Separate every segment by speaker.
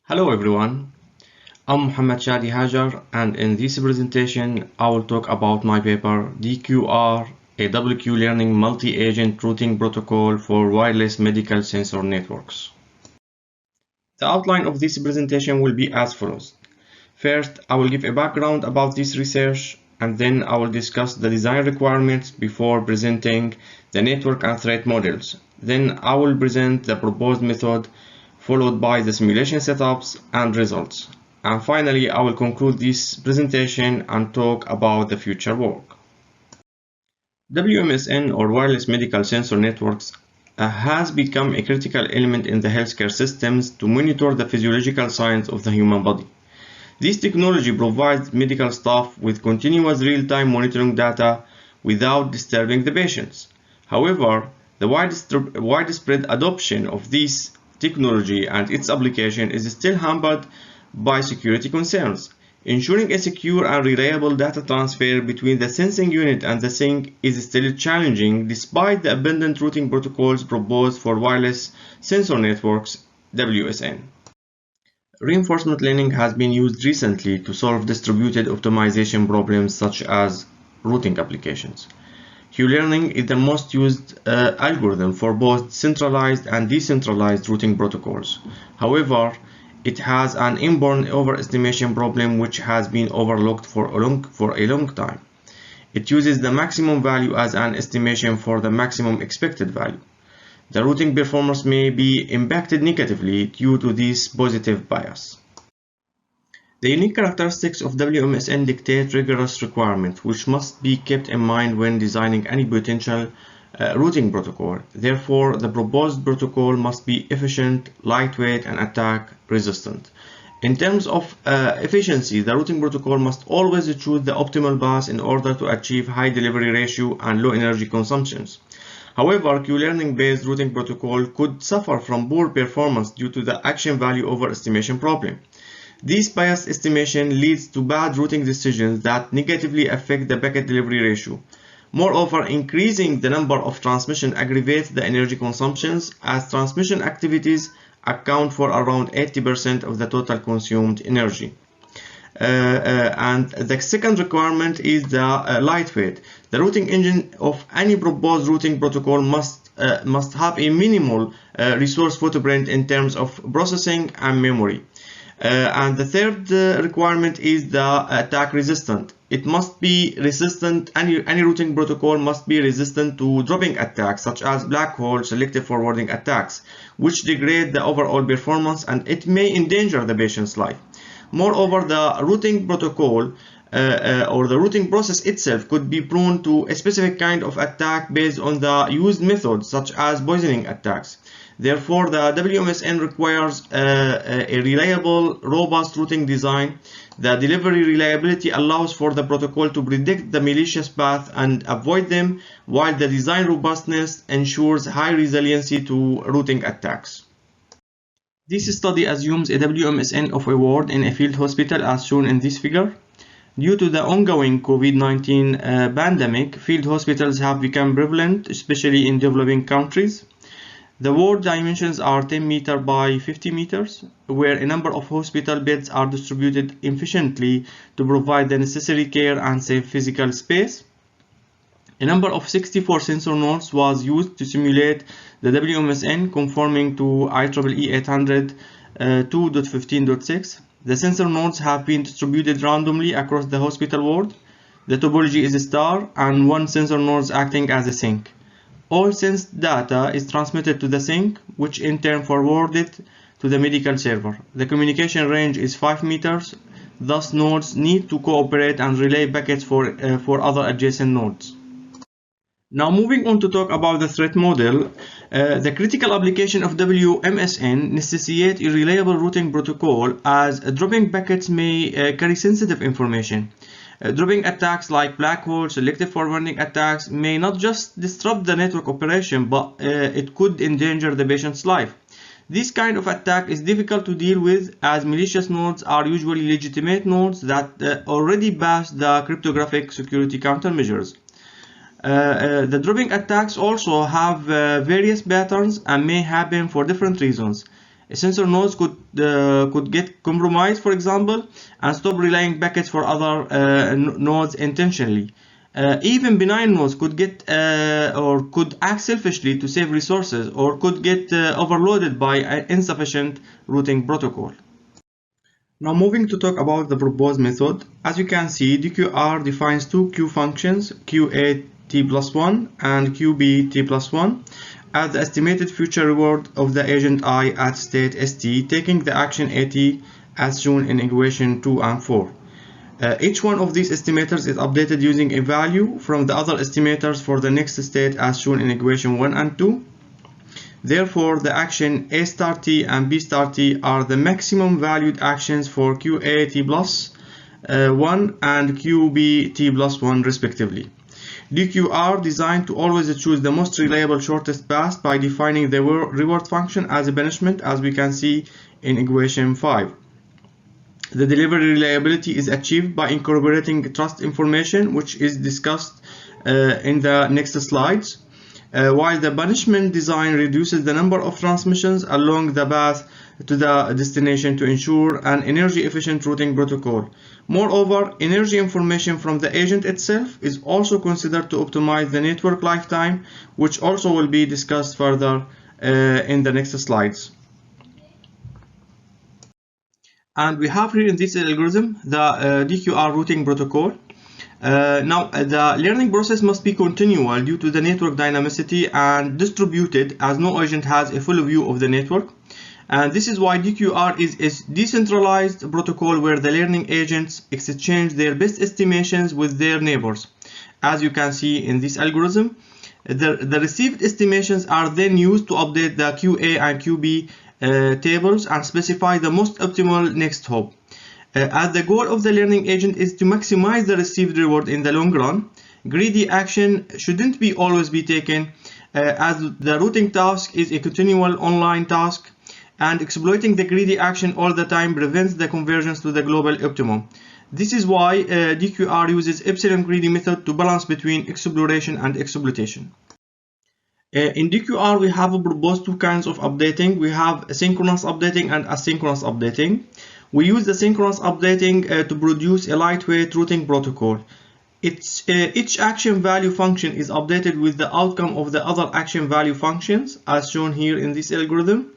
Speaker 1: Hello everyone, I'm Shadi Hajar, and in this presentation I will talk about my paper DQR, a WQ learning multi-agent routing protocol for wireless medical sensor networks. The outline of this presentation will be as follows. First, I will give a background about this research, and then I will discuss the design requirements before presenting the network and threat models. Then I will present the proposed method, followed by the simulation setups and results. And finally, I will conclude this presentation and talk about the future work. WMSN, or wireless medical sensor networks, has become a critical element in the healthcare systems to monitor the physiological signs of the human body. This technology provides medical staff with continuous real-time monitoring data without disturbing the patients. However, the widespread adoption of this technology and its application is still hampered by security concerns. Ensuring a secure and reliable data transfer between the sensing unit and the sink is still challenging despite the abundant routing protocols proposed for wireless sensor networks, WSN. Reinforcement learning has been used recently to solve distributed optimization problems such as routing applications. Q-learning is the most used algorithm for both centralized and decentralized routing protocols. However, it has an inborn overestimation problem which has been overlooked for a long time. It uses the maximum value as an estimation for the maximum expected value. The routing performance may be impacted negatively due to this positive bias. The unique characteristics of WMSN dictate rigorous requirements which must be kept in mind when designing any potential routing protocol. Therefore, the proposed protocol must be efficient, lightweight, and attack resistant. In terms of efficiency, the routing protocol must always choose the optimal path in order to achieve high delivery ratio and low energy consumptions. However, Q-learning based routing protocol could suffer from poor performance due to the action value overestimation problem. This biased estimation leads to bad routing decisions that negatively affect the packet delivery ratio. Moreover, increasing the number of transmission aggravates the energy consumptions, as transmission activities account for around 80% of the total consumed energy. And the second requirement is the lightweight. The routing engine of any proposed routing protocol must have a minimal resource footprint in terms of processing and memory. And the third requirement is the attack resistant. It must be resistant, any routing protocol must be resistant to dropping attacks such as black hole selective forwarding attacks, which degrade the overall performance and it may endanger the patient's life. Moreover, the routing protocol or the routing process itself could be prone to a specific kind of attack based on the used methods such as poisoning attacks. Therefore, the WMSN requires a reliable, robust routing design. The delivery reliability allows for the protocol to predict the malicious path and avoid them, while the design robustness ensures high resiliency to routing attacks. This study assumes a WMSN of a ward in a field hospital as shown in this figure. Due to the ongoing COVID-19 pandemic, field hospitals have become prevalent, especially in developing countries. The ward dimensions are 10 meters by 50 meters, where a number of hospital beds are distributed efficiently to provide the necessary care and safe physical space. A number of 64 sensor nodes was used to simulate the WMSN conforming to IEEE 800 2.15.6. The sensor nodes have been distributed randomly across the hospital ward. The topology is a star and one sensor node acting as a sink. All sensed data is transmitted to the sink, which in turn forwarded to the medical server. The communication range is 5 meters, thus nodes need to cooperate and relay packets for other adjacent nodes. Now moving on to talk about the threat model, the critical application of WMSN necessitates a reliable routing protocol as dropping packets may carry sensitive information. Dropping attacks like black hole selective forwarding attacks may not just disrupt the network operation, but it could endanger the patient's life. This kind of attack is difficult to deal with as malicious nodes are usually legitimate nodes that already pass the cryptographic security countermeasures. The dropping attacks also have various patterns and may happen for different reasons. A sensor node could could get compromised, for example, and stop relaying packets for other nodes intentionally. Even benign nodes could get or could act selfishly to save resources, or could get overloaded by an insufficient routing protocol. Now moving to talk about the proposed method. As you can see, DQR defines two queue functions, QA_T+1 and QB_T+1, as the estimated future reward of the agent I at state ST, taking the action AT as shown in equation 2 and 4. Each one of these estimators is updated using a value from the other estimators for the next state as shown in equation 1 and 2. Therefore, the action A*T and B*T are the maximum valued actions for QA_T+1 and QB_T+1 respectively. DQR designed to always choose the most reliable shortest path by defining the reward function as a punishment, as we can see in equation 5. The delivery reliability is achieved by incorporating trust information, which is discussed in the next slides, while the punishment design reduces the number of transmissions along the path to the destination to ensure an energy-efficient routing protocol. Moreover, energy information from the agent itself is also considered to optimize the network lifetime, which also will be discussed further in the next slides. And we have here in this algorithm the DQR routing protocol. Now, the learning process must be continual due to the network dynamicity and distributed, as no agent has a full view of the network. And this is why DQR is a decentralized protocol where the learning agents exchange their best estimations with their neighbors. As you can see in this algorithm, the received estimations are then used to update the QA and QB tables and specify the most optimal next hop. As the goal of the learning agent is to maximize the received reward in the long run, greedy action shouldn't always be taken, as the routing task is a continual online task, and exploiting the greedy action all the time prevents the convergence to the global optimum. This is why DQR uses epsilon greedy method to balance between exploration and exploitation. In DQR, we have proposed two kinds of updating. We have synchronous updating and asynchronous updating. We use the synchronous updating to produce a lightweight routing protocol. Each action value function is updated with the outcome of the other action value functions, as shown here in this algorithm.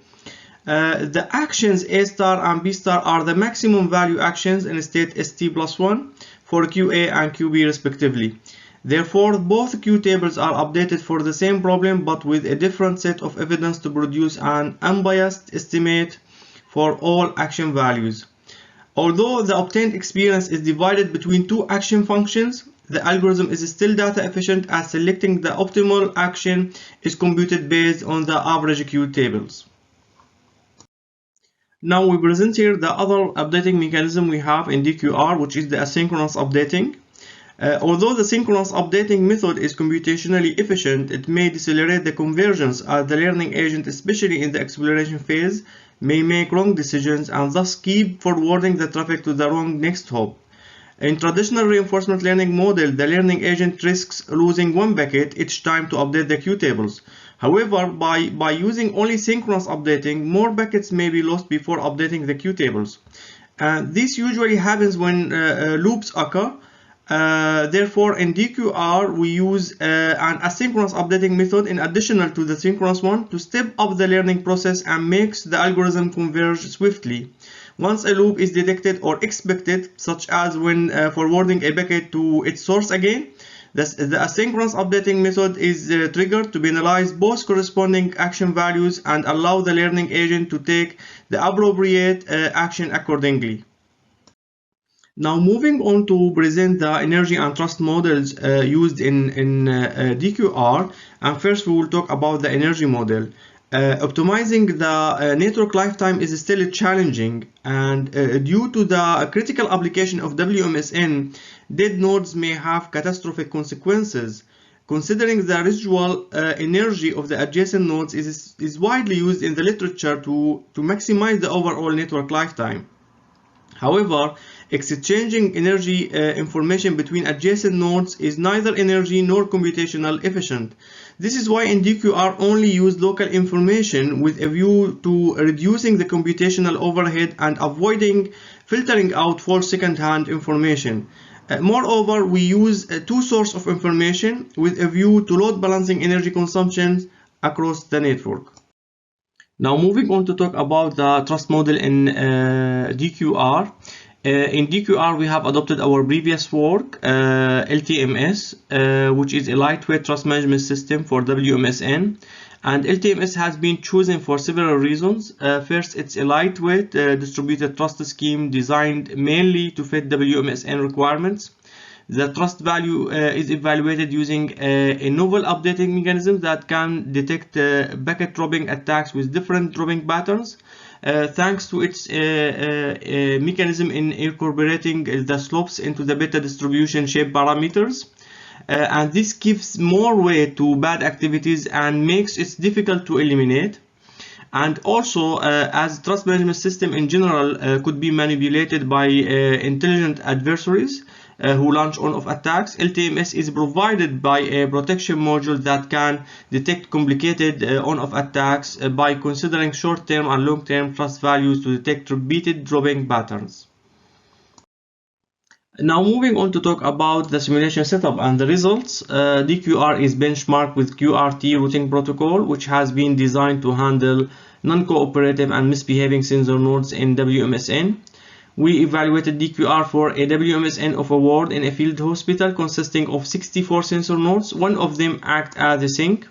Speaker 1: The actions A* and B* are the maximum value actions in state ST+1 for QA and QB respectively. Therefore, both Q tables are updated for the same problem, but with a different set of evidence to produce an unbiased estimate for all action values. Although the obtained experience is divided between two action functions, the algorithm is still data efficient, as selecting the optimal action is computed based on the average Q tables. Now we present here the other updating mechanism we have in DQR, which is the asynchronous updating. Although the synchronous updating method is computationally efficient, it may decelerate the convergence, as the learning agent, especially in the exploration phase, may make wrong decisions and thus keep forwarding the traffic to the wrong next hop. In traditional reinforcement learning model, the learning agent risks losing one packet each time to update the Q tables. However, by using only synchronous updating, more packets may be lost before updating the Q tables. This usually happens when loops occur. Therefore, in DQR, we use an asynchronous updating method in addition to the synchronous one to step up the learning process and makes the algorithm converge swiftly. Once a loop is detected or expected, such as when forwarding a packet to its source again, the asynchronous updating method is triggered to penalize both corresponding action values and allow the learning agent to take the appropriate action accordingly. Now moving on to present the energy and trust models used in DQR, and first we will talk about the energy model. Optimizing the network lifetime is still challenging, and due to the critical application of WMSN, dead nodes may have catastrophic consequences. Considering the residual energy of the adjacent nodes is widely used in the literature to maximize the overall network lifetime. However, Exchanging energy information between adjacent nodes is neither energy nor computational efficient. This is why in DQR only use local information with a view to reducing the computational overhead and avoiding filtering out false second-hand information. Moreover, we use two sources of information with a view to load balancing energy consumption across the network. Now moving on to talk about the trust model in DQR. In DQR, we have adopted our previous work, LTMS, which is a lightweight trust management system for WMSN. And LTMS has been chosen for several reasons. First, it's a lightweight distributed trust scheme designed mainly to fit WMSN requirements. The trust value is evaluated using a novel updating mechanism that can detect packet dropping attacks with different dropping patterns. Thanks to its mechanism in incorporating the slopes into the beta distribution shape parameters. And this gives more weight to bad activities and makes it difficult to eliminate. And also, as trust management system in general could be manipulated by intelligent adversaries who launch on-off attacks, LTMS is provided by a protection module that can detect complicated on-off attacks by considering short-term and long-term trust values to detect repeated dropping patterns. Now moving on to talk about the simulation setup and the results. DQR is benchmarked with QRT routing protocol, which has been designed to handle non-cooperative and misbehaving sensor nodes in WMSN. We evaluated DQR for a WMSN of a ward in a field hospital consisting of 64 sensor nodes. One of them act as a sink.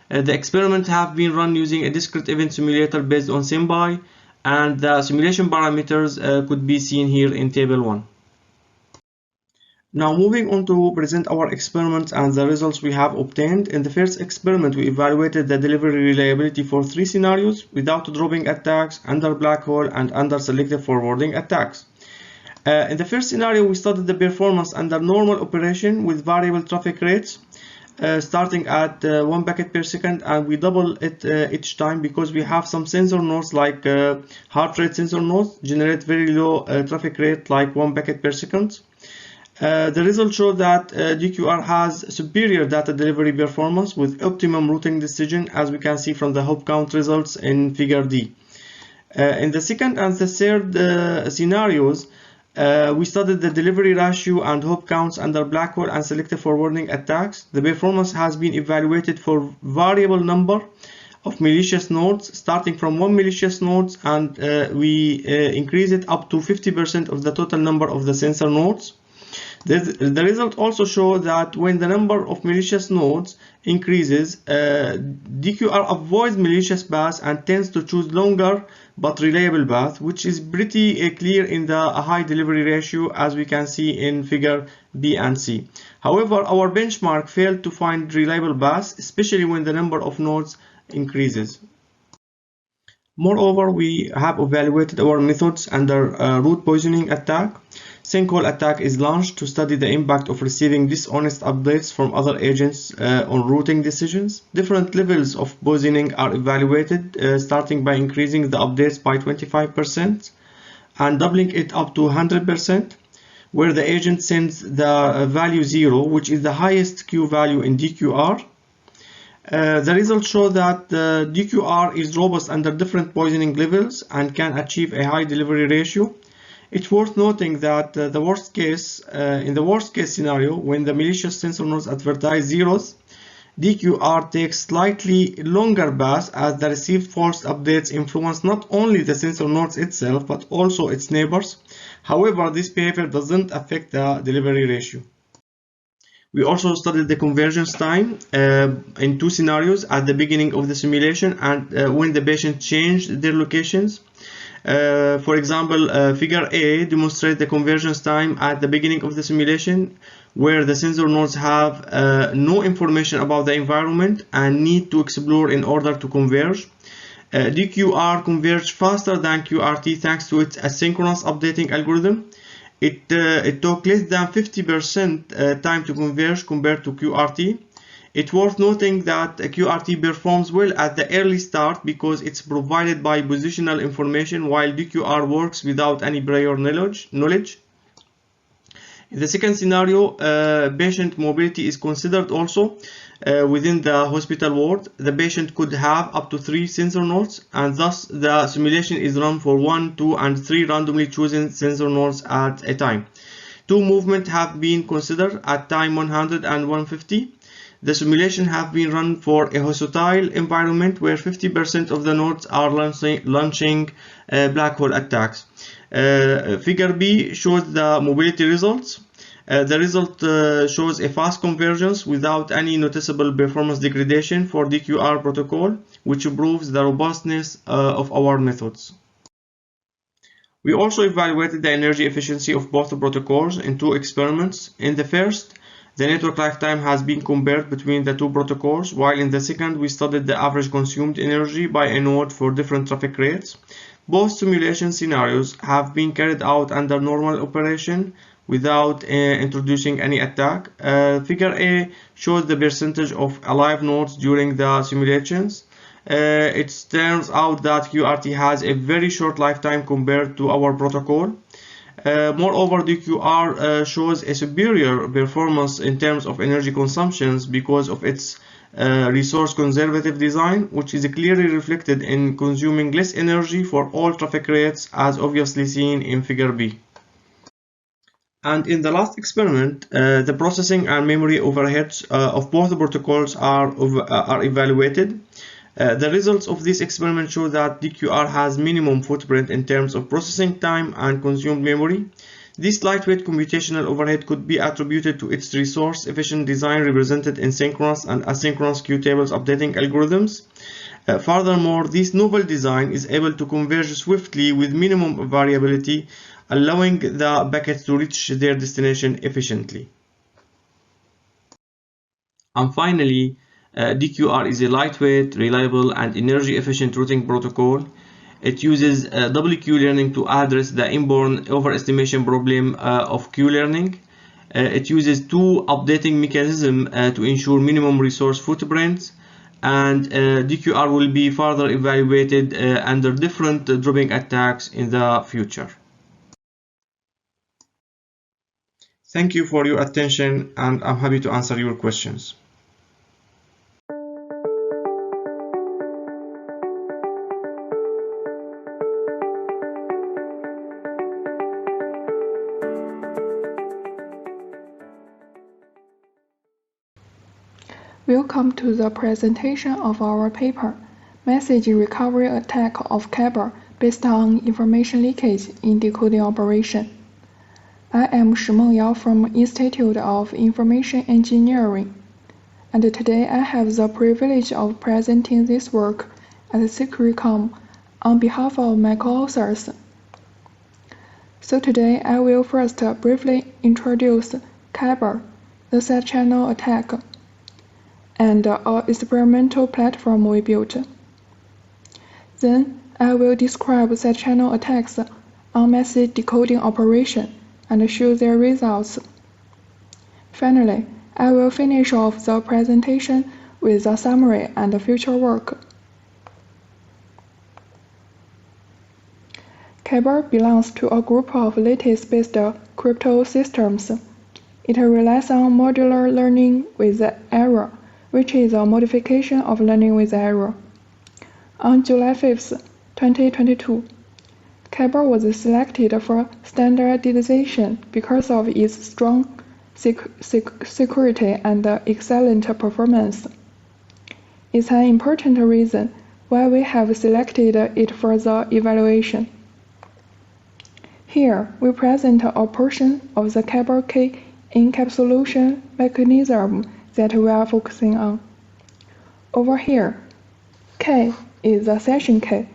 Speaker 1: The experiments have been run using a discrete event simulator based on SymPy, and the simulation parameters could be seen here in table 1. Now moving on to present our experiments and the results we have obtained. In the first experiment, we evaluated the delivery reliability for 3 scenarios: without dropping attacks, under black hole, and under selective forwarding attacks. In the first scenario, we studied the performance under normal operation with variable traffic rates, starting at 1 packet per second, and we double it each time because we have some sensor nodes like heart rate sensor nodes generate very low traffic rate like 1 packet per second. The results show that DQR has superior data delivery performance with optimum routing decision, as we can see from the hop count results in figure D. In the second and the third scenarios, we studied the delivery ratio and hop counts under black hole and selective forwarding attacks. The performance has been evaluated for variable number of malicious nodes, starting from 1 malicious nodes, and we increase it up to 50% of the total number of the sensor nodes. The result also shows that when the number of malicious nodes increases, DQR avoids malicious paths and tends to choose longer but reliable paths, which is pretty clear in the high delivery ratio, as we can see in figure B and C. However, our benchmark failed to find reliable paths, especially when the number of nodes increases. Moreover, we have evaluated our methods under root poisoning attack. Sinkhole attack is launched to study the impact of receiving dishonest updates from other agents on routing decisions. Different levels of poisoning are evaluated, starting by increasing the updates by 25% and doubling it up to 100%, where the agent sends the value 0, which is the highest Q value in DQR. The results show that DQR is robust under different poisoning levels and can achieve a high delivery ratio. It's worth noting that in the worst case scenario, when the malicious sensor nodes advertise zeros, DQR takes slightly longer paths, as the received false updates influence not only the sensor nodes itself but also its neighbors. However, this behavior doesn't affect the delivery ratio. We also studied the convergence time in 2 scenarios: at the beginning of the simulation and when the patient changed their locations. For example, figure A demonstrates the convergence time at the beginning of the simulation, where the sensor nodes have no information about the environment and need to explore in order to converge. DQR converged faster than QRT thanks to its asynchronous updating algorithm. It took less than 50% time to converge compared to QRT. It's worth noting that QRT performs well at the early start because it's provided by positional information, while DQR works without any prior knowledge. In the second scenario, patient mobility is considered also. Within the hospital ward, the patient could have up to 3 sensor nodes, and thus the simulation is run for 1, 2, and 3 randomly chosen sensor nodes at a time. 2 movements have been considered at time 100 and 150. The simulation have been run for a hostile environment where 50% of the nodes are launching black hole attacks. Figure B shows the mobility results. The result shows a fast convergence without any noticeable performance degradation for DQR protocol, which proves the robustness of our methods. We also evaluated the energy efficiency of both protocols in 2 experiments. In the first, the network lifetime has been compared between the 2 protocols, while in the second we studied the average consumed energy by a node for different traffic rates. Both simulation scenarios have been carried out under normal operation without introducing any attack. Figure A shows the percentage of alive nodes during the simulations. It turns out that QRT has a very short lifetime compared to our protocol. Moreover, DQR shows a superior performance in terms of energy consumptions because of its resource conservative design, which is clearly reflected in consuming less energy for all traffic rates, as obviously seen in Figure B. And in the last experiment, the processing and memory overheads of both protocols are evaluated. The results of this experiment show that DQR has minimum footprint in terms of processing time and consumed memory. This lightweight computational overhead could be attributed to its resource-efficient design represented in synchronous and asynchronous queue-tables updating algorithms. Furthermore, this novel design is able to converge swiftly with minimum variability, allowing the packets to reach their destination efficiently. And finally, DQR is a lightweight, reliable, and energy-efficient routing protocol. It uses double queue learning to address the inborn overestimation problem of queue learning. It uses 2 updating mechanisms to ensure minimum resource footprints, and DQR will be further evaluated under different dropping attacks in the future. Thank you for your attention, and I'm happy to answer your questions.
Speaker 2: Welcome to the presentation of our paper, Message Recovery Attack of Kyber based on Information Leakage in Decoding Operation. I am Mengyao from Institute of Information Engineering, and today I have the privilege of presenting this work at SecureComm on behalf of my co-authors. So today I will first briefly introduce Kyber, the side-channel attack, and our experimental platform we built. Then I will describe side-channel attacks on message decoding operation and show their results. Finally, I will finish off the presentation with a summary and future work. Kyber belongs to a group of lattice-based crypto systems. It relies on modular learning with error, which is a modification of learning with error. On July 5, 2022, Kyber was selected for standardization because of its strong security and excellent performance. It's an important reason why we have selected it for the evaluation. Here, we present a portion of the Kyber key encapsulation mechanism that we are focusing on. Over here, K is the session key.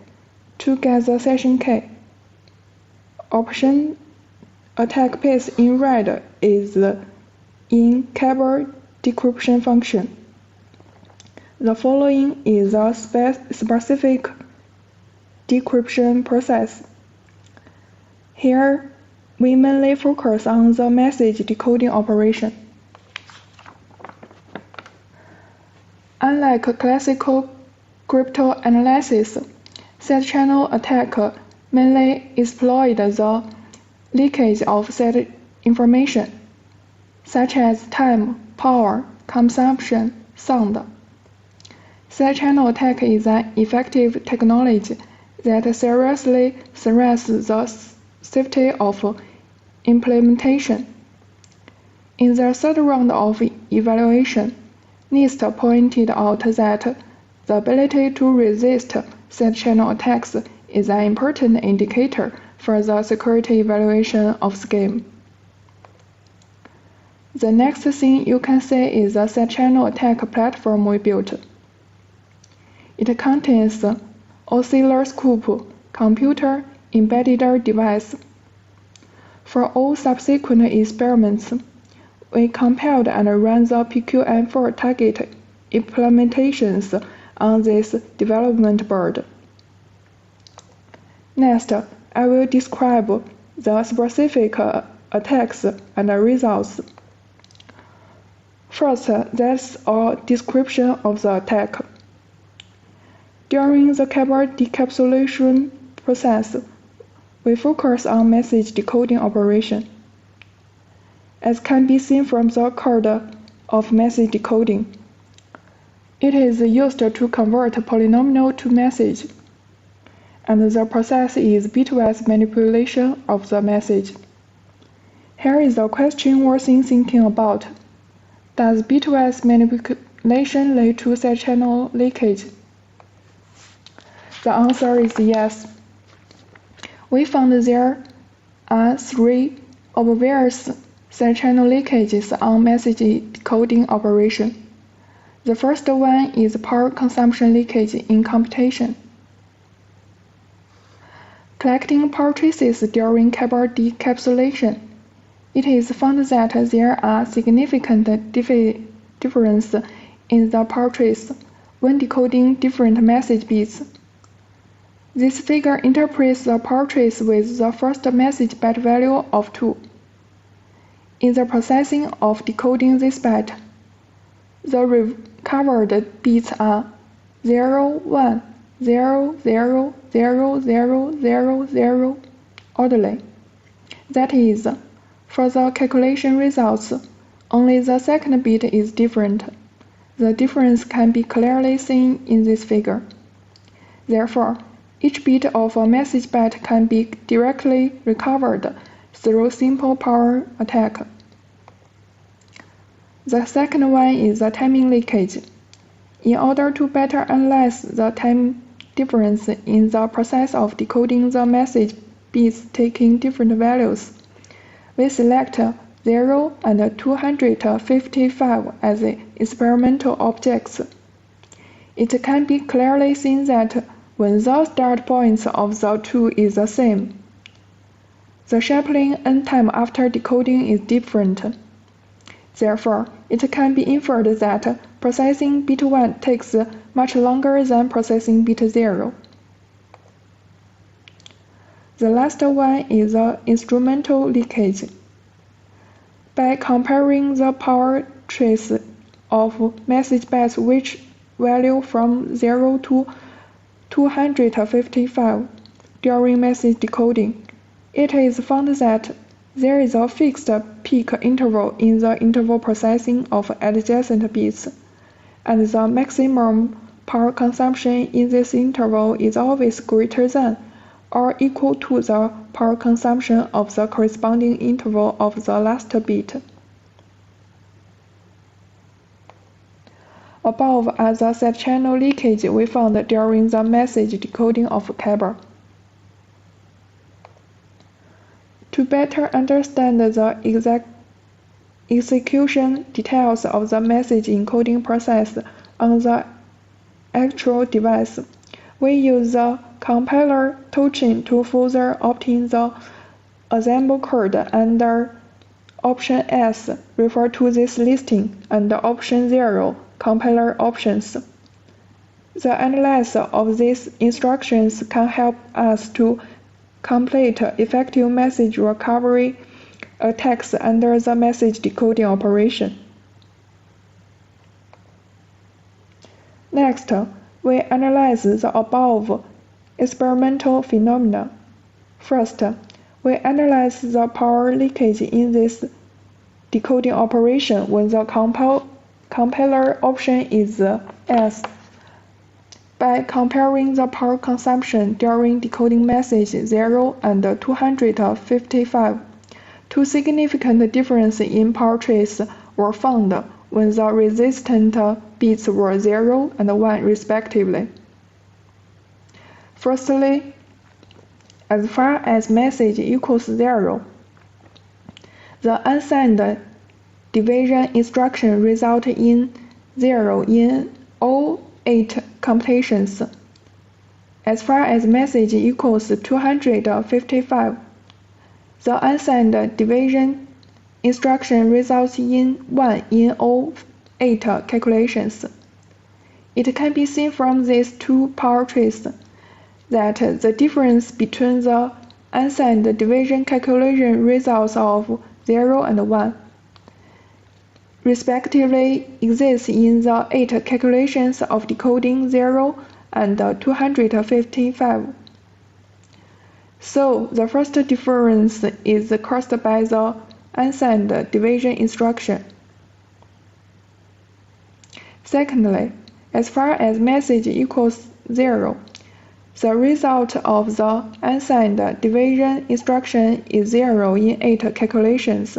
Speaker 2: To get the session key, option attack path in red is in Kyber decryption function. The following is a specific decryption process. Here, we mainly focus on the message decoding operation. Unlike classical cryptanalysis, set channel attack mainly exploit the leakage of set information, such as time, power, consumption, sound. Set channel attack is an effective technology that seriously threats the safety of implementation. In the third round of evaluation, NIST pointed out that the ability to resist set channel attacks is an important indicator for the security evaluation of scheme. The next thing you can see is the set channel attack platform we built. It contains oscilloscope, computer, embedded device. For all subsequent experiments, we compiled and ran the PQM4 target implementations on this development board. Next, I will describe the specific attacks and results. First, that's a description of the attack. During the Kyber decapsulation process, we focus on message decoding operation. As can be seen from the code of message decoding, it is used to convert polynomial to message, and the process is bitwise manipulation of the message. Here is a question worth thinking about. Does bitwise manipulation lead to set channel leakage? The answer is yes. We found there are 3 obvious set channel leakages on message decoding operation. The first one is power consumption leakage in computation. Collecting power traces during Kyber decapsulation, it is found that there are significant differences in the power trace when decoding different message bits. This figure interprets the power trace with the first message byte value of 2. In the processing of decoding this byte, the recovered bits are 0, 1, 0, 0, 0, 0, 0, 0 orderly. That is, for the calculation results, only the second bit is different. The difference can be clearly seen in this figure. Therefore, each bit of a message byte can be directly recovered through simple power attack. The second one is the timing leakage. In order to better analyze the time difference in the process of decoding the message bits taking different values, we select 0 and 255 as experimental objects. It can be clearly seen that when the start points of the two is the same, the sharpening end time after decoding is different. Therefore, it can be inferred that processing bit 1 takes much longer than processing bit 0. The last one is the instrumental leakage. By comparing the power trace of message bytes which value from 0 to 255 during message decoding, it is found that there is a fixed peak interval in the interval processing of adjacent bits, and the maximum power consumption in this interval is always greater than or equal to the power consumption of the corresponding interval of the last bit. Above are the set channel leakage we found during the message decoding of Kyber. To better understand the exact execution details of the message encoding process on the actual device, we use the compiler toolchain to further obtain the assemble code under option S, refer to this listing, and option 0, compiler options. The analysis of these instructions can help us to complete effective message recovery attacks under the message decoding operation. Next, we analyze the above experimental phenomena. First, we analyze the power leakage in this decoding operation when the compiler option is S. By comparing the power consumption during decoding message 0 and 255, two significant differences in power trace were found when the resistant bits were 0 and 1 respectively. Firstly, as far as message equals 0, the unsigned division instruction results in 0 in all 8 computations. As far as message equals 255, the unsigned division instruction results in 1 in all 8 calculations. It can be seen from these two power trees that the difference between the unsigned division calculation results of 0 and 1 respectively exists in the 8 calculations of decoding 0 and 255. So the first difference is caused by the unsigned division instruction. Secondly, as far as message equals 0, the result of the unsigned division instruction is 0 in 8 calculations.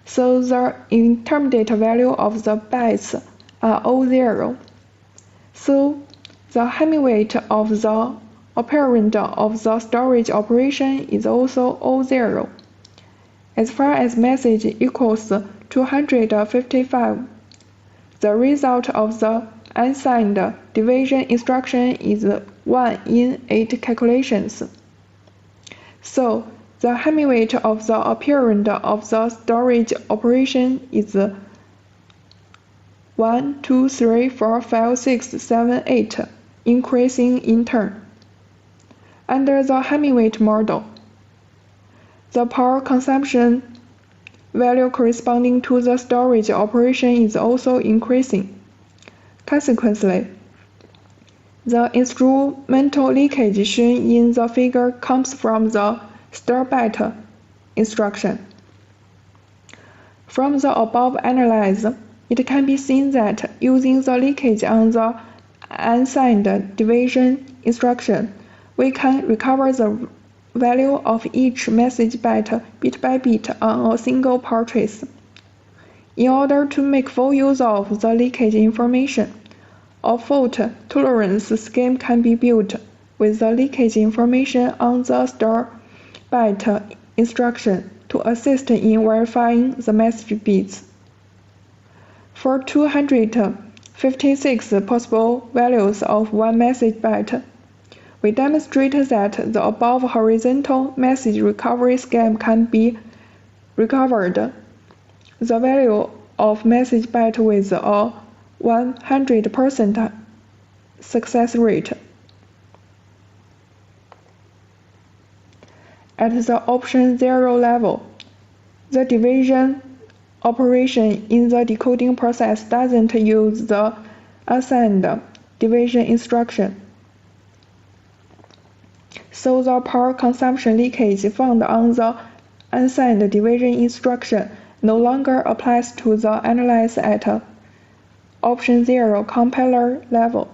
Speaker 2: So the intermediate value of the bytes are all 0. So the Hemingway of the operand of the storage operation is also all 0. As far as message equals 255, the result of the unsigned division instruction is 1 in 8 calculations. So the Hemingway of the operand of the storage operation is 1, 2, 3, 4, 5, 6, 7, 8, increasing in turn. Under the Hemingway model, the power consumption value corresponding to the storage operation is also increasing. Consequently, the instrumental leakage shown in the figure comes from the store byte instruction. From the above analysis, it can be seen that using the leakage on the unsigned division instruction, we can recover the value of each message byte bit by bit on a single power trace. In order to make full use of the leakage information, a fault tolerance scheme can be built with the leakage information on the store byte instruction to assist in verifying the message bits. For 256 possible values of one message byte, we demonstrate that the above horizontal message recovery scheme can be recovered. The value of message byte with a 100% success rate. At the option 0 level, the division operation in the decoding process doesn't use the unsigned division instruction. So the power consumption leakage found on the unsigned division instruction no longer applies to the analysis at option 0 compiler level.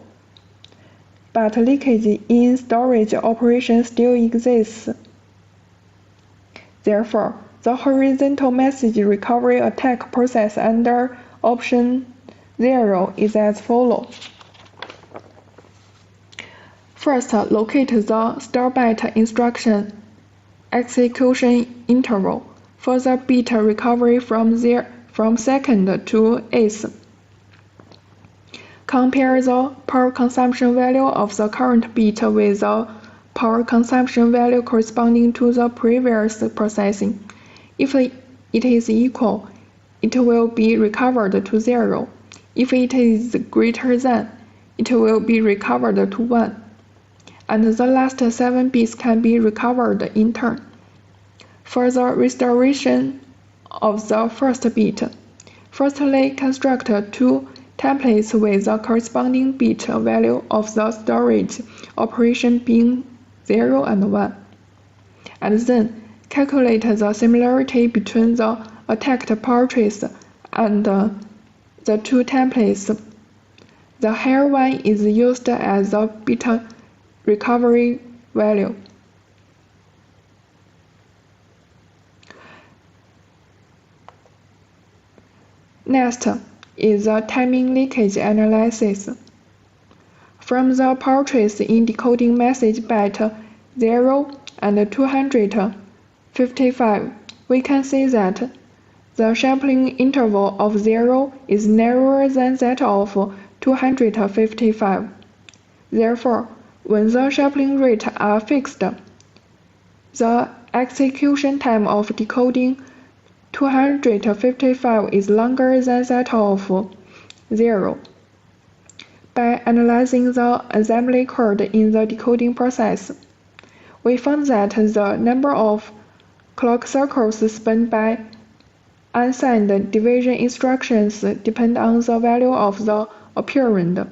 Speaker 2: But leakage in storage operation still exists. Therefore, the horizontal message recovery attack process under option 0 is as follows. First, locate the store byte instruction execution interval for the bit recovery from second to eighth. Compare the power consumption value of the current bit with the power consumption value corresponding to the previous processing. If it is equal, it will be recovered to 0. If it is greater than, it will be recovered to 1. And the last 7 bits can be recovered in turn. For the restoration of the first bit, firstly construct two templates with the corresponding bit value of the storage operation being 0 and 1, and then calculate the similarity between the attacked portraits and the two templates. The higher one is used as the bit recovery value. Next is the timing leakage analysis. From the portraits in decoding message byte 0 and 255, we can see that the sampling interval of 0 is narrower than that of 255. Therefore, when the sampling rates are fixed, the execution time of decoding 255 is longer than that of 0. By analyzing the assembly code in the decoding process, we found that the number of clock cycles spent by unsigned division instructions depend on the value of the operand,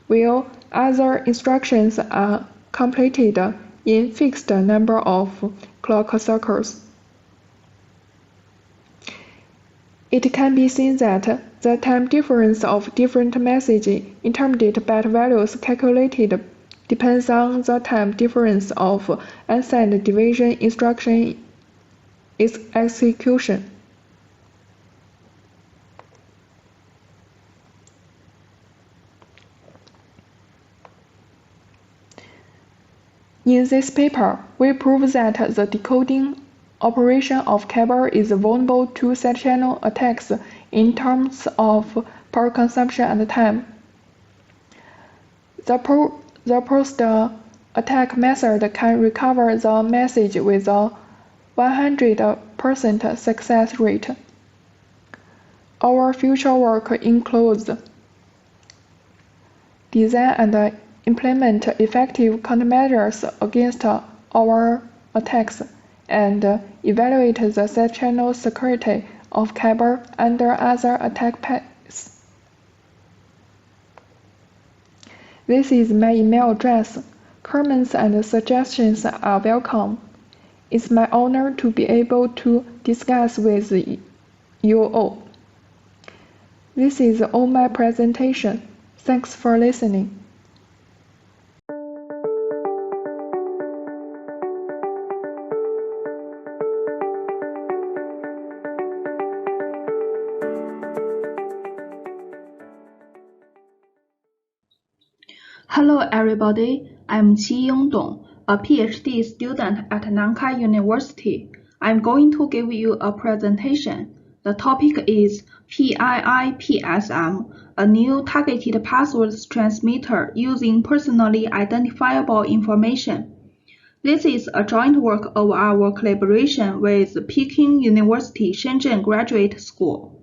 Speaker 2: while other instructions are completed in fixed number of clock cycles. It can be seen that the time difference of different message intermediate byte values calculated depends on the time difference of unsigned division instruction execution. In this paper, we prove that the decoding operation of Kyber is vulnerable to side-channel attacks in terms of power consumption and time. The post-attack method can recover the message with a 100% success rate. Our future work includes design and implement effective countermeasures against our attacks, and evaluate the side-channel security of Kyber under other attack paths. This is my email address. Comments and suggestions are welcome. It's my honor to be able to discuss with you all. This is all my presentation. Thanks for listening.
Speaker 3: Hello everybody, I'm Qiying Dong, a PhD student at Nankai University. I'm going to give you a presentation. The topic is PII-PSM, a new targeted passwords transmitter using personally identifiable information. This is a joint work of our collaboration with Peking University Shenzhen Graduate School.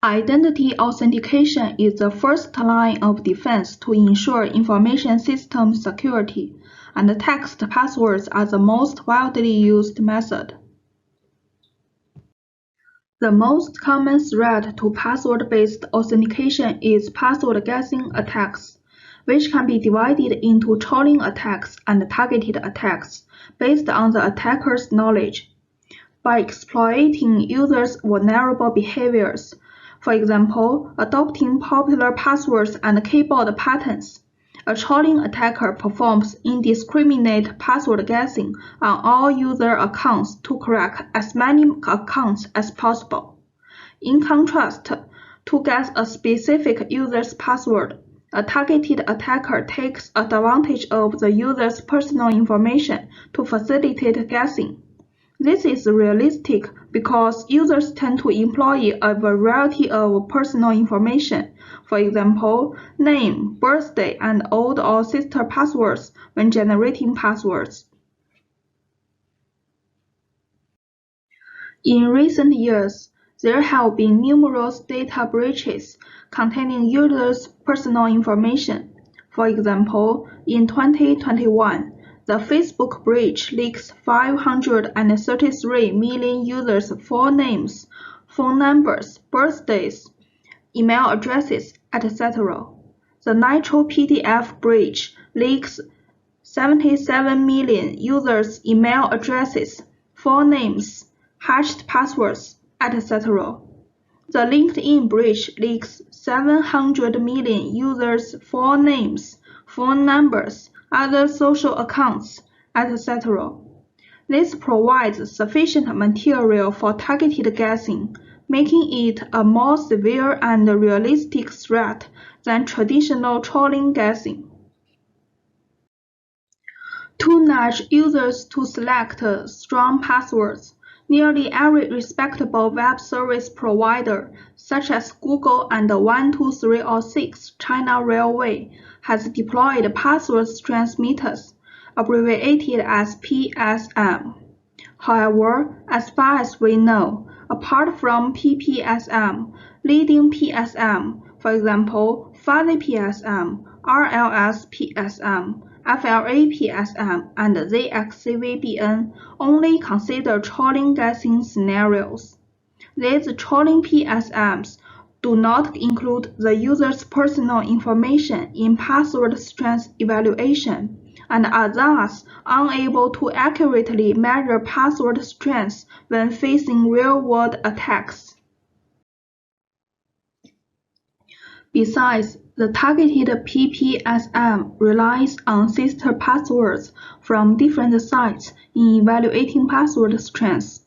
Speaker 3: Identity authentication is the first line of defense to ensure information system security, and text passwords are the most widely used method. The most common threat to password-based authentication is password guessing attacks, which can be divided into trolling attacks and targeted attacks based on the attacker's knowledge. By exploiting users' vulnerable behaviors, for example, adopting popular passwords and keyboard patterns, a trolling attacker performs indiscriminate password guessing on all user accounts to crack as many accounts as possible. In contrast, to guess a specific user's password, a targeted attacker takes advantage of the user's personal information to facilitate guessing. This is realistic because users tend to employ a variety of personal information, for example, name, birthday, and older or sister passwords when generating passwords. In recent years, there have been numerous data breaches containing users' personal information. For example, in 2021, the Facebook breach leaks 533 million users' full names, phone numbers, birthdays, email addresses, etc. The Nitro PDF breach leaks 77 million users' email addresses, phone names, hashed passwords, etc. The LinkedIn breach leaks 700 million users' phone names, phone numbers, other social accounts, etc. This provides sufficient material for targeted guessing, making it a more severe and realistic threat than traditional trolling guessing. To nudge users to select strong passwords, nearly every respectable web service provider, such as Google and 12306 China Railway, has deployed password transmitters, abbreviated as PSM. However, as far as we know, apart from PPSM, leading PSM, for example, Fuzzy PSM, RLS PSM, FLA PSM, and ZXCVBN, only consider trolling guessing scenarios. These trolling PSMs do not include the user's personal information in password strength evaluation, and are thus unable to accurately measure password strength when facing real-world attacks. Besides, the targeted PPSM relies on sister passwords from different sites in evaluating password strength,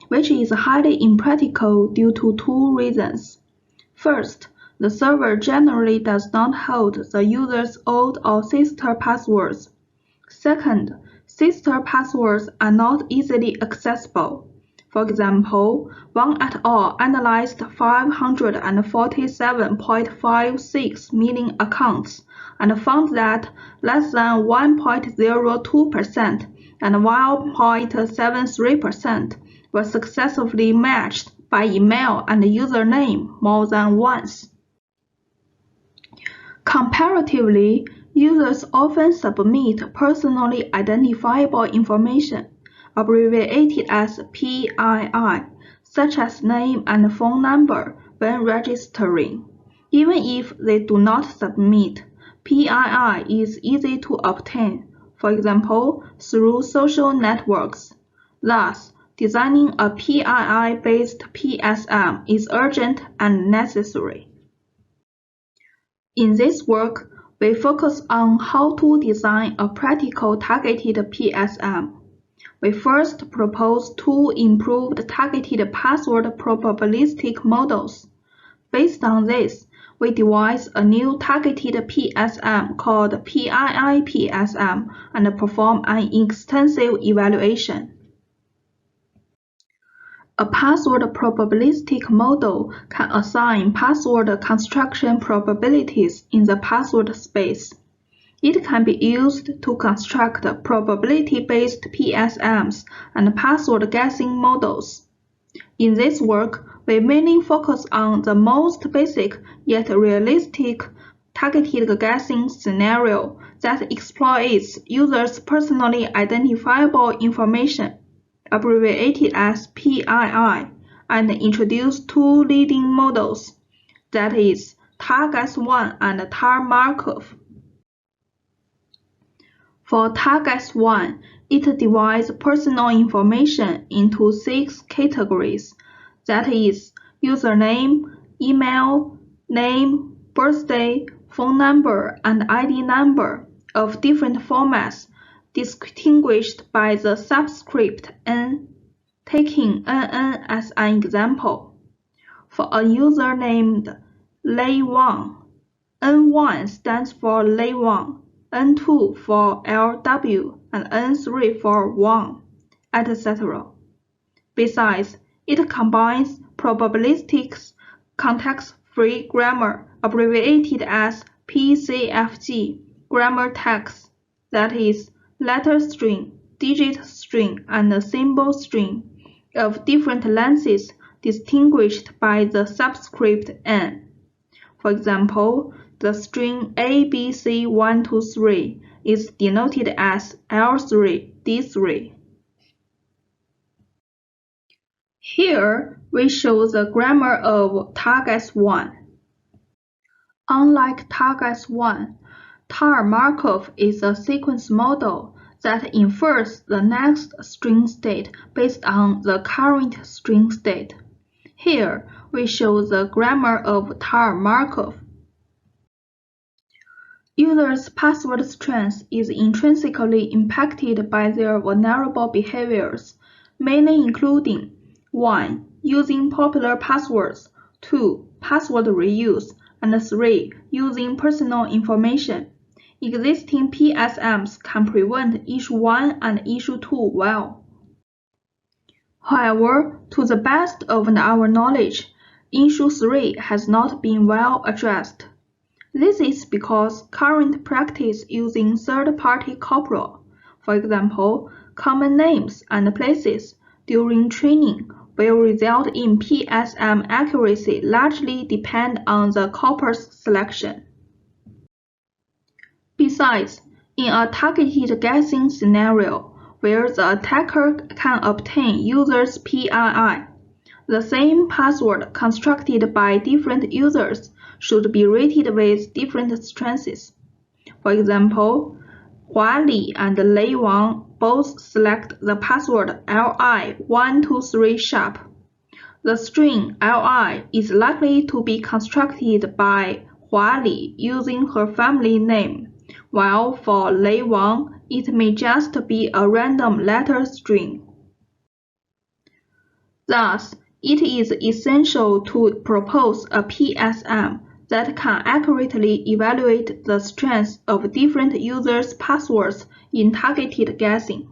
Speaker 3: which is highly impractical due to two reasons. First, the server generally does not hold the user's old or sister passwords. Second, sister passwords are not easily accessible. For example, Wang et al. Analyzed 547.56 million accounts and found that less than 1.02% and 1.73% were successfully matched by email and username more than once. Comparatively, users often submit personally identifiable information, abbreviated as PII, such as name and phone number, when registering. Even if they do not submit, PII is easy to obtain, for example, through social networks. Thus, designing a PII-based PSM is urgent and necessary. In this work, we focus on how to design a practical targeted PSM. We first propose two improved targeted password probabilistic models. Based on this, we devise a new targeted PSM called PII-PSM and perform an extensive evaluation. A password probabilistic model can assign password construction probabilities in the password space. It can be used to construct probability-based PSMs and password guessing models. In this work, we mainly focus on the most basic yet realistic targeted guessing scenario that exploits users' personally identifiable information, abbreviated as PII, and introduce two leading models, that is, TarGuess1 and TarMarkov. For TarGuess1, it divides personal information into 6 categories, that is, username, email, name, birthday, phone number, and ID number of different formats, distinguished by the subscript N, taking NN as an example. For a user named Lei Wang, N1 stands for Lei Wang, N2 for LW, and N3 for Wang, etc. Besides, it combines probabilistic context-free grammar, abbreviated as PCFG, grammar tags, that is, letter string, digit string, and symbol string, of different lengths distinguished by the subscript N. For example, the string ABC123 is denoted as L3, D3. Here, we show the grammar of TarGuess1. Unlike TARGS-1, TAR Markov is a sequence model that infers the next string state based on the current string state. Here, we show the grammar of TAR Markov. Users' password strength is intrinsically impacted by their vulnerable behaviors, mainly including 1. Using popular passwords, 2. Password reuse, and 3. Using personal information. Existing PSMs can prevent issue 1 and issue 2 well. However, to the best of our knowledge, issue 3 has not been well addressed. This is because current practice using third-party corpora, for example, common names and places, during training will result in PSM accuracy largely depend on the corpus selection. Besides, in a targeted guessing scenario where the attacker can obtain users' PII, the same password constructed by different users should be rated with different strengths. For example, Li and Wang both select the password li123#. The string li is likely to be constructed by Li using her family name, while for Wang it may just be a random letter string. Thus, it is essential to propose a PSM that can accurately evaluate the strength of different users' passwords in targeted guessing.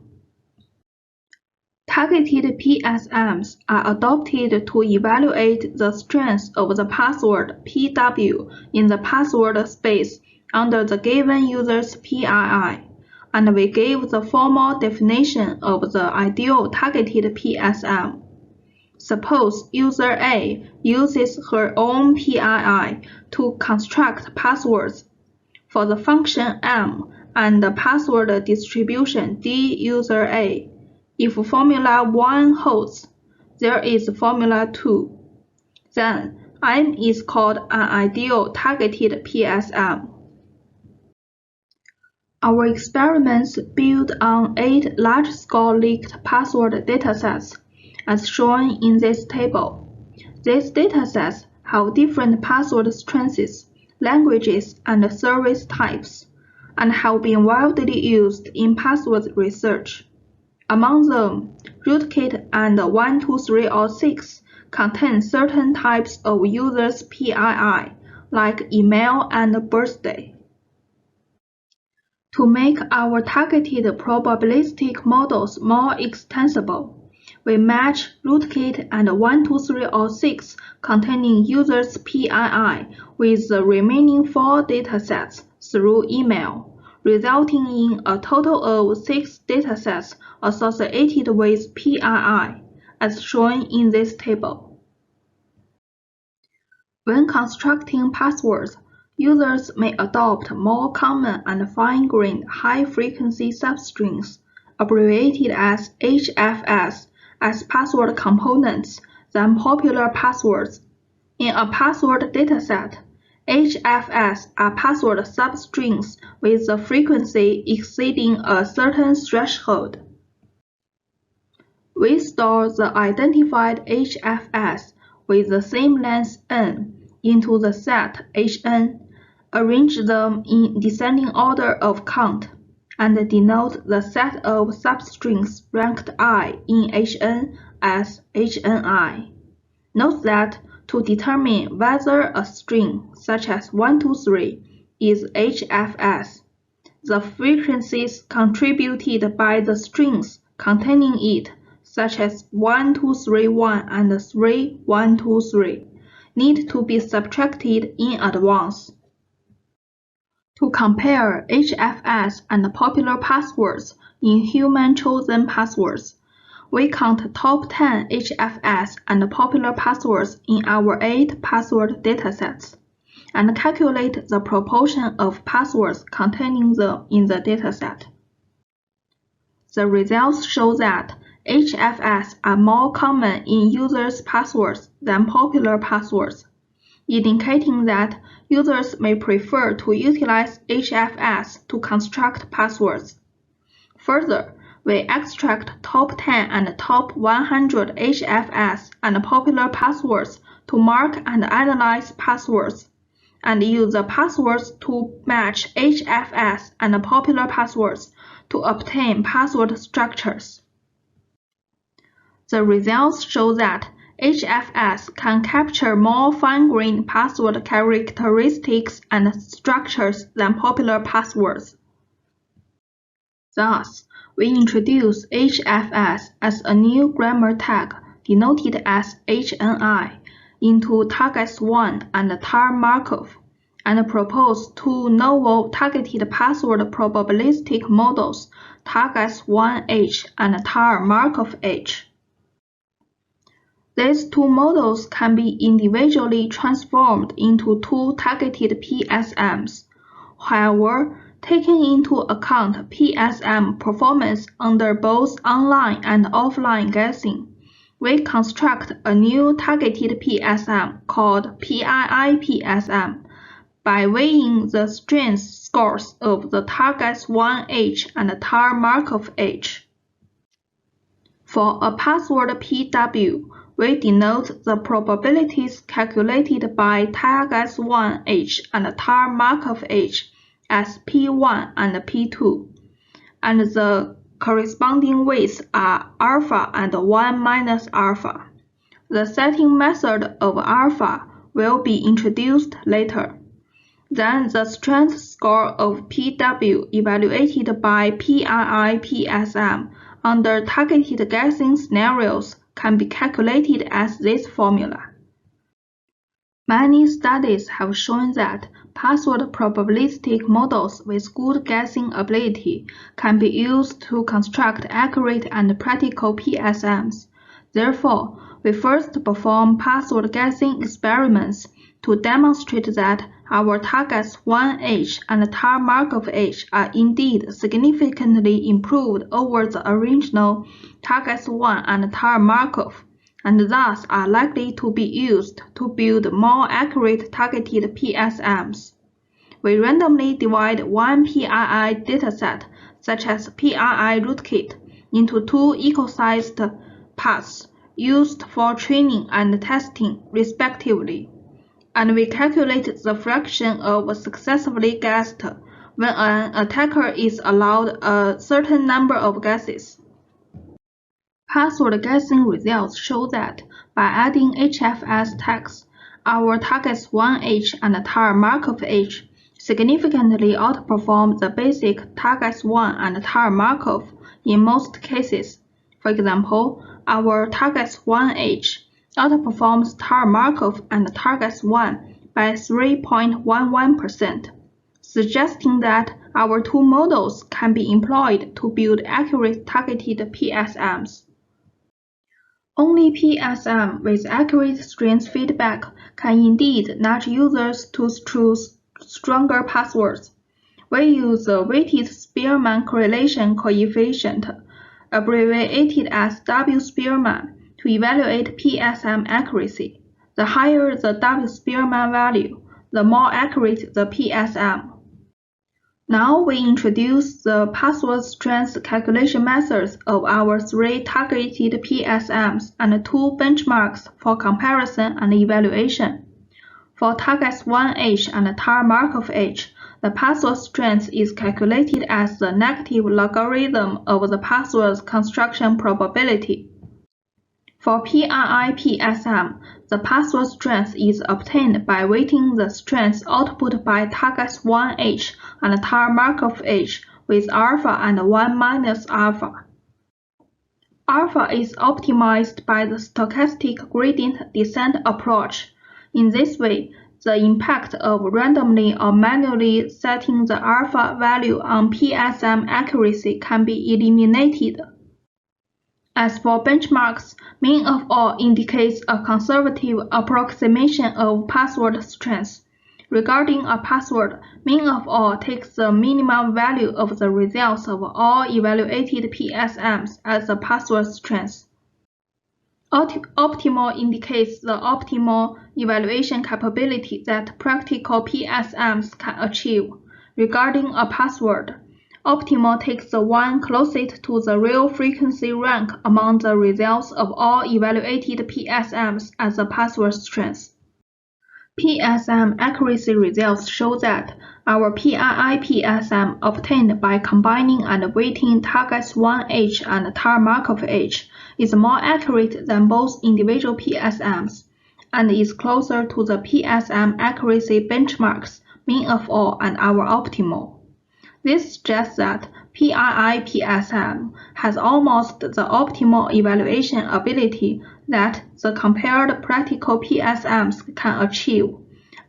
Speaker 3: Targeted PSMs are adopted to evaluate the strength of the password PW in the password space under the given user's PII, and we give the formal definition of the ideal targeted PSM. Suppose user A uses her own PII to construct passwords for the function M and the password distribution D user A. If formula 1 holds, there is formula 2. Then M is called an ideal targeted PSM. Our experiments build on 8 large-scale leaked password datasets, as shown in this table. These datasets have different password strengths, languages, and service types, and have been widely used in password research. Among them, rootkit and 123/6 contain certain types of users' PII, like email and birthday. To make our targeted probabilistic models more extensible, we match rootkit and 123/6 containing users' PII with the remaining 4 datasets through email, resulting in a total of 6 datasets associated with PII, as shown in this table. When constructing passwords, users may adopt more common and fine-grained high-frequency substrings, abbreviated as HFS, as password components than popular passwords. In a password dataset, HFS are password substrings with a frequency exceeding a certain threshold. We store the identified HFS with the same length n into the set Hn, arrange them in descending order of count, and denote the set of substrings ranked I in Hn as Hni. Note that to determine whether a string, such as 123, is HFS, the frequencies contributed by the strings containing it, such as 1231 and 3123, need to be subtracted in advance. To compare HFS and popular passwords in human-chosen passwords, we count top 10 HFS and popular passwords in our 8 password datasets, and calculate the proportion of passwords containing them in the dataset. The results show that HFS are more common in users' passwords than popular passwords. indicating that users may prefer to utilize HFS to construct passwords. Further, we extract top 10 and top 100 HFS and popular passwords to mark and analyze passwords, and use the passwords to match HFS and popular passwords to obtain password structures. The results show that HFS can capture more fine-grained password characteristics and structures than popular passwords. Thus, we introduce HFS as a new grammar tag denoted as HNI into TARGET1 and TAR Markov, and propose two novel targeted password probabilistic models, TARGET1H and TAR Markov H. These two models can be individually transformed into two targeted PSMs. However, taking into account PSM performance under both online and offline guessing, we construct a new targeted PSM called PII-PSM by weighing the strength scores of the TARGET1H and TAR Markov H. For a password PW, we denote the probabilities calculated by TARGET1H and TAR Markov H as P1 and P2, and the corresponding weights are alpha and 1 minus alpha. The setting method of alpha will be introduced later. Then the strength score of PW evaluated by PII-PSM under targeted guessing scenarios can be calculated as this formula. Many studies have shown that password probabilistic models with good guessing ability can be used to construct accurate and practical PSMs. Therefore, we first perform password guessing experiments to demonstrate that our TARGET1H and TAR Markov H are indeed significantly improved over the original TARGET1 and TAR Markov, and thus are likely to be used to build more accurate targeted PSMs. We randomly divide one PII dataset, such as PII rootkit, into two equal-sized paths used for training and testing, respectively, and we calculate the fraction of successfully guessed when an attacker is allowed a certain number of guesses. Password guessing results show that by adding HFS tags, our TARGET1H and TAR Markov H significantly outperform the basic TARGET1 and TAR Markov in most cases. For example, our TARGET1H outperforms TAR Markov and TARGET1 by 3.11%, suggesting that our two models can be employed to build accurate targeted PSMs. Only PSM with accurate strength feedback can indeed nudge users to choose stronger passwords. We use the weighted Spearman correlation coefficient, abbreviated as W-Spearman, to evaluate PSM accuracy. The higher the W-Spearman value, the more accurate the PSM. Now we introduce the password strength calculation methods of our three targeted PSMs and two benchmarks for comparison and evaluation. For TARGET1H and TAR Markov H, the password strength is calculated as the negative logarithm of the password's construction probability. For PII-PSM, the password strength is obtained by weighting the strength output by TARGET1H and TAR Markov H with alpha and 1 minus alpha. Alpha is optimized by the stochastic gradient descent approach. In this way, the impact of randomly or manually setting the alpha value on PSM accuracy can be eliminated. As for benchmarks, mean of all indicates a conservative approximation of password strength. Regarding a password, mean of all takes the minimum value of the results of all evaluated PSMs as the password strength. Optimal indicates the optimal evaluation capability that practical PSMs can achieve. Regarding a password, optimal takes the one closest to the real frequency rank among the results of all evaluated PSMs as the password strength. PSM accuracy results show that our PII-PSM obtained by combining and weighting targets 1H and tar Markov H is more accurate than both individual PSMs and is closer to the PSM accuracy benchmarks mean of all and our optimal. This suggests that PII-PSM has almost the optimal evaluation ability that the compared practical PSMs can achieve,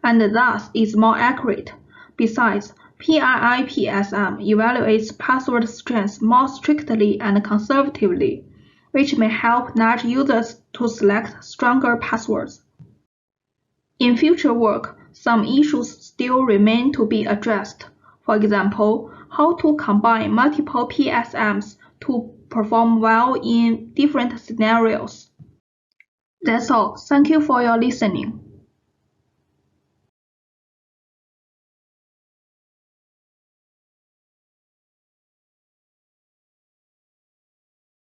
Speaker 3: and thus is more accurate. Besides, PII-PSM evaluates password strength more strictly and conservatively, which may help nudge users to select stronger passwords. In future work, some issues still remain to be addressed. For example, how to combine multiple PSMs to perform well in different scenarios. That's all. Thank you for your listening.